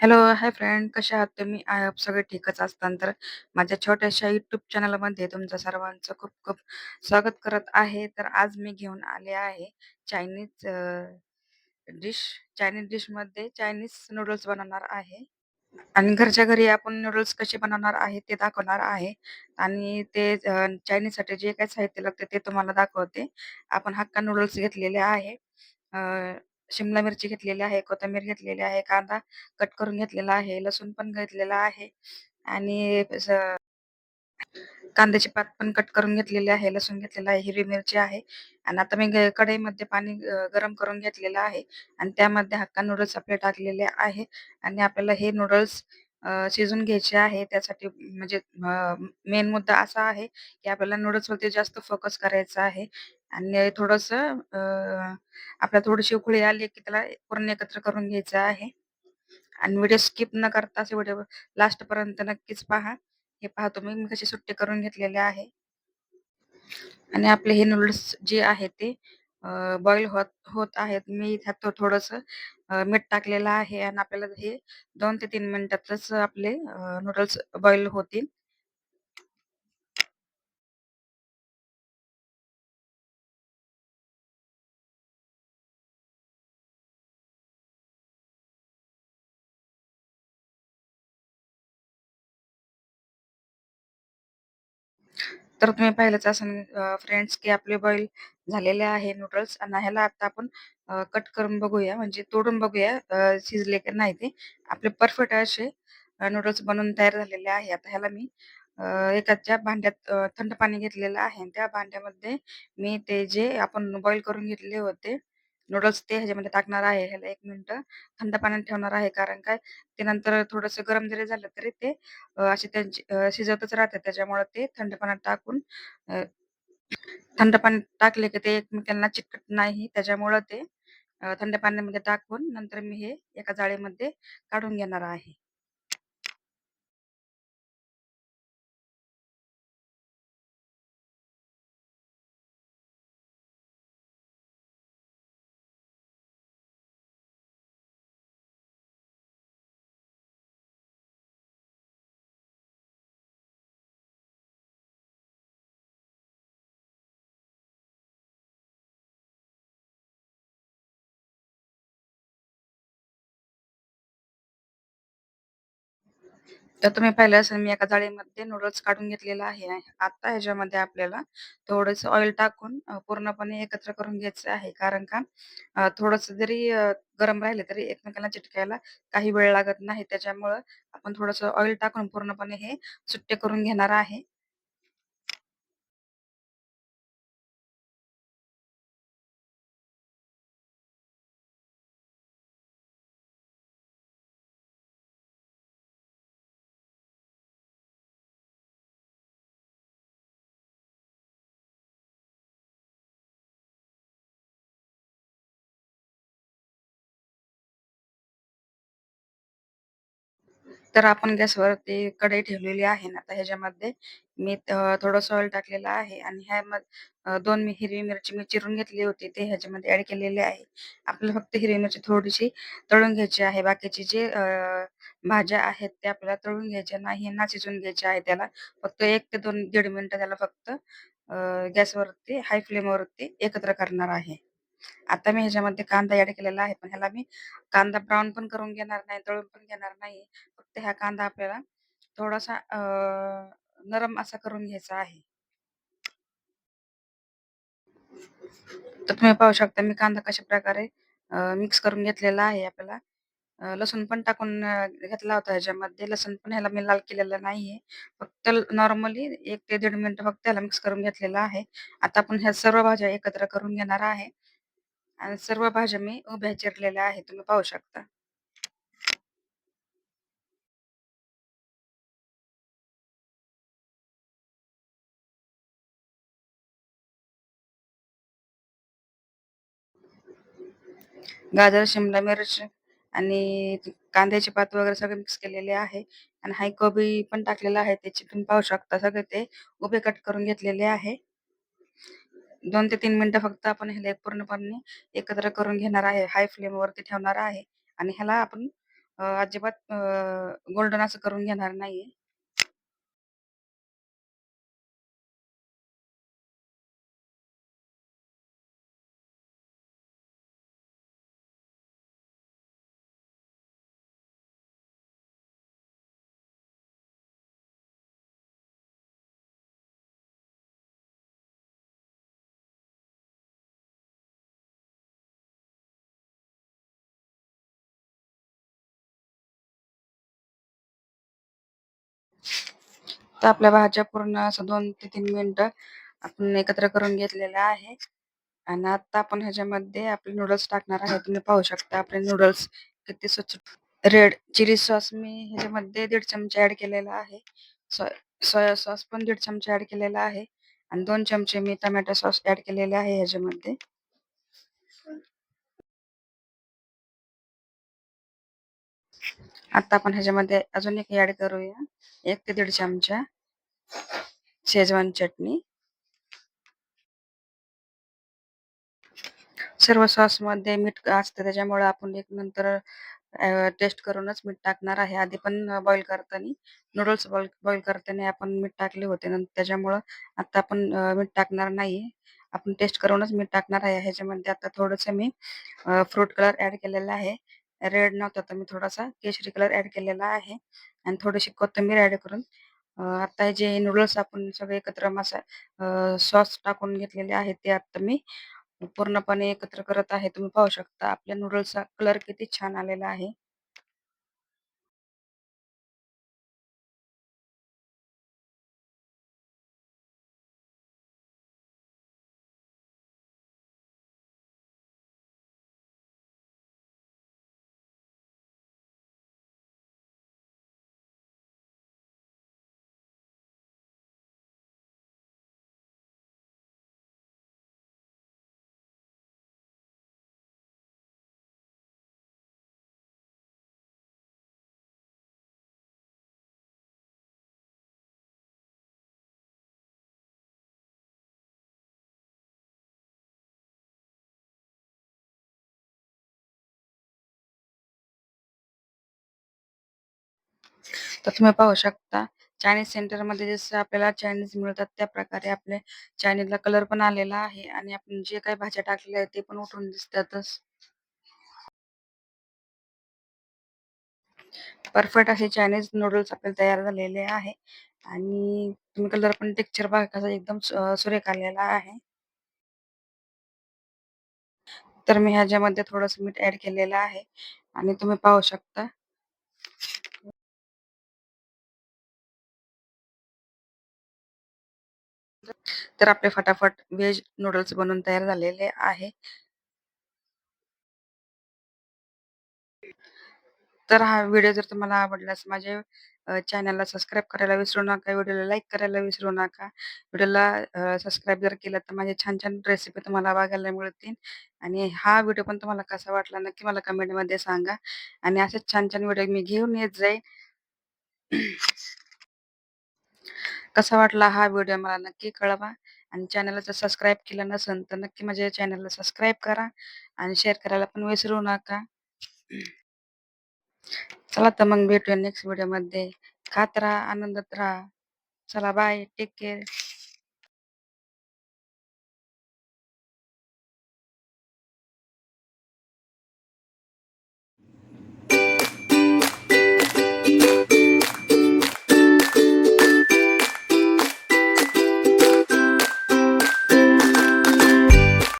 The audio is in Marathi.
Hello, hi friend. कशा आहात तुम्ही? आय होप सगळे ठीकच असताल. तर माझ्या छोट्याशा YouTube चॅनलमध्ये तुमचं सर्वांचं खूप खूप स्वागत करत आहे. तर आज मी घेऊन आले आहे चायनीज डिश. चायनीज डिशमध्ये चायनीज नूडल्स बनवणार आहे. आणि घरच्या घरी आपण नूडल्स कसे बनवणार आहे ते दाखवणार आहे. आणि ते चायनीजसाठी जे काही साहित्य लागते ते तुम्हाला दाखवते. आपण हक्का नूडल्स घेतलेले आहे. अ, शिमला मिरची घेतलेली आहे, कोथिंबीर घेतलेली आहे, कांदा कट करून घेतलेला आहे, लसूण पण घेतलेला आहे आणि कांद्याची पात पण कट करून घेतलेली आहे, लसूण घेतलेला आहे, हिरवी मिरची आहे आणि आता मी कढईमध्ये पाणी गरम करून घेतलेलं आहे आणि त्यामध्ये हक्का नूडल्स आपले टाकलेले आहे आणि आपल्याला हे नूडल्स शिजवून घ्यायचे आहे. त्यासाठी म्हणजे मेन मुद्दा असा आहे, की आपल्याला नूडल्सवरती जास्त फोकस करायचा आहे आणि थोडंसं आपल्याला थोडीशी उकळी आली, की त्याला पूर्ण एकत्र करून घ्यायचं आहे. आणि व्हिडिओ स्किप न करता असे व्हिडिओ लास्टपर्यंत नक्कीच पहा. हे पहा तुम्ही मी कसे सुट्टे करून घेतलेले आहे आणि आपले हे नूडल्स जे आहे ते बॉईल होत होत आहेत. मी त्यात थोडंसं मीठ टाकलेलं आहे आणि आपल्याला हे 2 ते 3 मिनिटातच आपले नूडल्स बॉईल होतील. तर तुम्ही पाहिलंच असेल फ्रेंड्स, की आपले बॉईल झालेले आहे नूडल्स आणि ह्याला आता आपण कट करून बघूया, म्हणजे तोडून बघूया शिजले की नाही ते. आपले परफेक्ट असे नूडल्स बनवून तयार झालेले आहे. आता ह्याला मी एकाच्या भांड्यात थंड पाणी घेतलेलं आहे आणि त्या भांड्यामध्ये मी ते जे आपण बॉईल करून घेतले होते नूडल्स ते ह्याच्यामध्ये टाकणार आहे. ह्याला 1 मिनिटं थंड पाण्यात ठेवणार आहे. कारण काय ते नंतर थोडंसं गरम जरी झालं तरी ते असे त्यांचे शिजतच राहतात. त्याच्यामुळे ते थंड पाण्यात टाकून अ, थंड पाण्यात टाकले की ते एकमेकांना चिकटत नाही. त्याच्यामुळं ते थंड पाण्यामध्ये टाकून नंतर मी हे एका जाळीमध्ये काढून घेणार आहे. तर तुम्ही पाहिलं असेल मी एका जाळीमध्ये नूडल्स काढून घेतलेलं आहे. आता ह्याच्यामध्ये आपल्याला थोडंसं ऑइल टाकून पूर्णपणे एकत्र करून घ्यायचं आहे. कारण का थोडंसं जरी गरम राहिलं तरी एकमेकांना चिटकायला काही वेळ लागत नाही. त्याच्यामुळं आपण थोडंसं ऑइल टाकून पूर्णपणे हे सुट्टे करून घेणार आहे. तर आपण गॅसवरती कढई ठेवलेली आहे ना, तर ह्याच्यामध्ये मी थोडंसं ऑइल टाकलेलं आहे आणि 2 हिरवी मिरची मी चिरून घेतली होती, ते ह्याच्यामध्ये ॲड केलेली आहे. आपल्याला फक्त हिरवी मिरची थोडीशी तळून घ्यायची आहे. बाकीचे जे भाज्या आहेत त्या आपल्याला तळून घ्यायच्या नाही ना शिजवून घ्यायच्या आहे त्याला. फक्त 1 ते 2 दीड मिनिटं त्याला फक्त गॅसवरती हाय फ्लेमवरती एकत्र करणार आहे. आता मी ह्याच्यामध्ये कांदा ॲड केलेला आहे, पण ह्याला मी कांदा ब्राउन पण करून घेणार नाही, तळून पण घेणार नाही. फक्त हा कांदा आपल्याला थोडासा नरम असा करून घ्यायचा आहे. तर तुम्ही पाहू शकता मी कांदा कशाप्रकारे मिक्स करून घेतलेला आहे आपल्याला. लसूण पण टाकून घेतला होता ह्याच्यामध्ये. लसूण पण ह्याला मी लाल केलेला नाहीये. फक्त नॉर्मली 1 ते दीड मिनिटं फक्त ह्याला मिक्स करून घेतलेलं आहे. आता आपण ह्या सर्व भाज्या एकत्र करून घेणार आहे आणि सर्व भाज्या मी उभ्या चिरलेल्या आहेत. तुम्ही पाहू शकता. गाजर, शिमला मिर्च आणि कांद्याची पात वगैरे सगळे मिक्स केलेले आहे आणि हाय कोबी पण टाकलेला आहे. त्याची तुम्ही पाहू शकता सगळे ते उभे कट करून घेतलेले आहे. 2 ते 3 मिनिटं फक्त आपण ह्याला पूर्णपणे एकत्र करून घेणार आहे. हाय फ्लेमवरती ठेवणार आहे आणि ह्याला आपण अजिबात गोल्डन असं करून घेणार नाहीये. तर आपल्या भाज्या पूर्ण असं 2 ते 3 मिनिटं आपण एकत्र करून घेतलेल्या आहे. आणि आता आपण ह्याच्यामध्ये आपले नूडल्स टाकणार आहे. तुम्ही पाहू शकता आपले नूडल्स किती स्वच्छ. रेड चिली सॉस मी ह्याच्यामध्ये 1.5 चमचे ॲड केलेला आहे. सोय सोया सॉस पण 1.5 चमचे ॲड केलेला आहे आणि 2 चमचे मी टोमॅटो सॉस ॲड केलेले आहे ह्याच्यामध्ये. आता आपण ह्याच्यामध्ये अजून एक ॲड करूया. 1 ते 1.5 चमचा शेजवान चटणी. सर्व सॉसमध्ये मीठ असतं त्याच्यामुळे आपण एक नंतर टेस्ट करूनच मीठ टाकणार आहे. आधी पण बॉईल करताना नूडल्स बॉईल करताना आपण मीठ टाकले होते. त्याच्यामुळं आता आपण मीठ टाकणार नाहीये. आपण टेस्ट करूनच मीठ टाकणार आहे. ह्याच्यामध्ये आता थोडंसं मी फ्रूट कलर ॲड केलेला आहे. रेड नव्हता तर मी थोडासा केशरी कलर ॲड केलेला आहे आणि थोडीशी कोथिंबीर ॲड करून आता हे जे नूडल्स आपण सगळे एकत्र सॉस टाकून घेतलेले आहेत ते आता मी पूर्णपणे एकत्र करत आहे. तुम्ही पाहू शकता आपल्या नूडल्सचा कलर किती छान आलेला आहे. तर तुम्ही पाहू शकता चायनीज सेंटरमध्ये जसं आपल्याला चायनीज मिळतात त्या प्रकारे आपल्या चायनीजला कलर पण आलेला आहे आणि आपण जे काही भाज्या टाकलेल्या आहेत ते पण उठून दिसतातच. परफेक्ट असे चायनीज नूडल्स आपल्याला तयार झालेले आहे आणि तुम्ही कलर पण टेक्स्चर बघा कसा एकदम सुरेख आलेला आहे. तर मी ह्याच्यामध्ये थोडंसं मीठ ॲड केलेलं आहे आणि तुम्ही पाहू शकता. तर आपले फटाफट व्हेज नूडल्स बनवून तयार झालेले आहे. तर हा व्हिडिओ जर तुम्हाला आवडल्यास माझ्या चॅनलला सबस्क्राईब करायला विसरू नका. व्हिडिओला लाईक करायला विसरू नका. व्हिडिओला सबस्क्राईब जर केलं तर माझे छान-छान रेसिपी तुम्हाला बघायला मिळतील आणि हा व्हिडिओ पण तुम्हाला कसा वाटला नक्की मला कमेंटमध्ये सांगा आणि असेच छान-छान व्हिडिओ मी घेऊन येत जाईन. कसा वाटला हा व्हिडिओ मला नक्की कळवा आणि चॅनलला जर सबस्क्राईब केलं नसेल तर नक्की माझ्या चॅनलला सबस्क्राईब करा आणि शेअर करायला पण विसरू नका. चला तर मग भेटूया नेक्स्ट व्हिडिओमध्ये. खात राहा, आनंदात राहा. चला बाय. Take care.